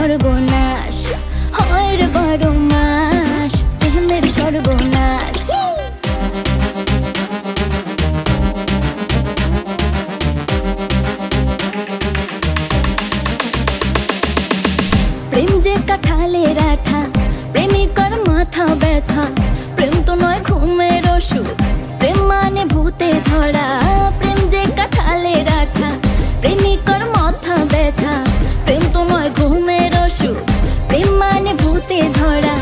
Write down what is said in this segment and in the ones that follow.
সর্বনাশ হয় রে 12 মাস প্রেমের সর্বনাশ। প্রেম যে কাঁঠালের আঠা প্রেমিকার মাথা ব্যথা, প্রেম তো নয় ঘুমের ওষুধ, প্রেম মানে ভূতে ধরা। প্রেম যে কাঁঠালের আঠা প্রেমিকার মাথা ব্যথা, প্রেম তো নয় ঘুমের ওষুধ, প্রেম মানে ভূতে ধরা।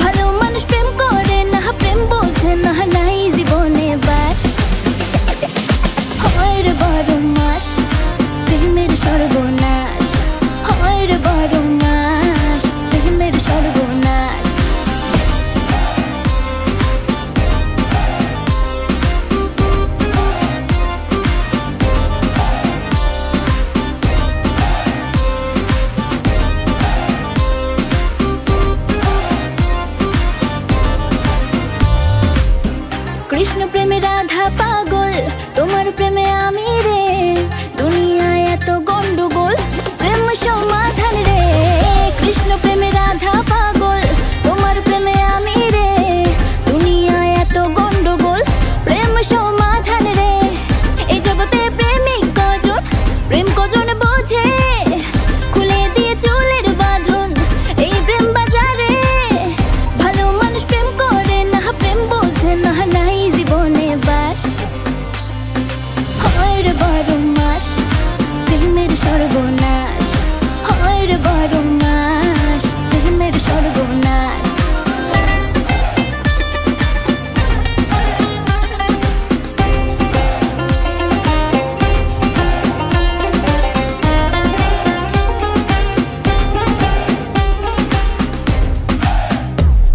ভালো মানুষ প্রেম করে না, প্রেম বোঝে না, নাই জীবনে বাস হয় রে 12 মাস প্রেমের সর্বনাশ হয় রে 12 মাস প্রেমের সর্বনাশ। কৃষ্ণ প্রেমে রাধা পাগল, তোমার প্রেমে আমি রে, দুনিয়ায় এত গন্ডগোল প্রেম সমাধান রে। কৃষ্ণ প্রেমে রাধা পাগল, তোমার প্রেমে আমি রে, দুনিয়ায় এত গন্ডগোল প্রেম সমাধান রে। এই জগতে প্রেমিক কজন, প্রেম কজন বোঝে, খুলে দিয়ে চুলের বাঁধন এই প্রেম বাজারে। ভালো মানুষ প্রেম করে না, প্রেম বোঝে না, নাই জীবনে বাস হয় রে 12 মাস প্রেমের সর্বনাশ হয় রে 12 মাস প্রেমের সর্বনাশ।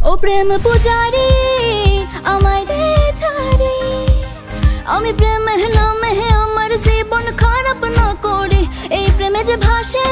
ও প্রেম পূজারি আমায় দে ছাড়ি, আমি প্রেমের নামে আমার জীবন খারাপ না করি। এই প্রেমে যে ভাসে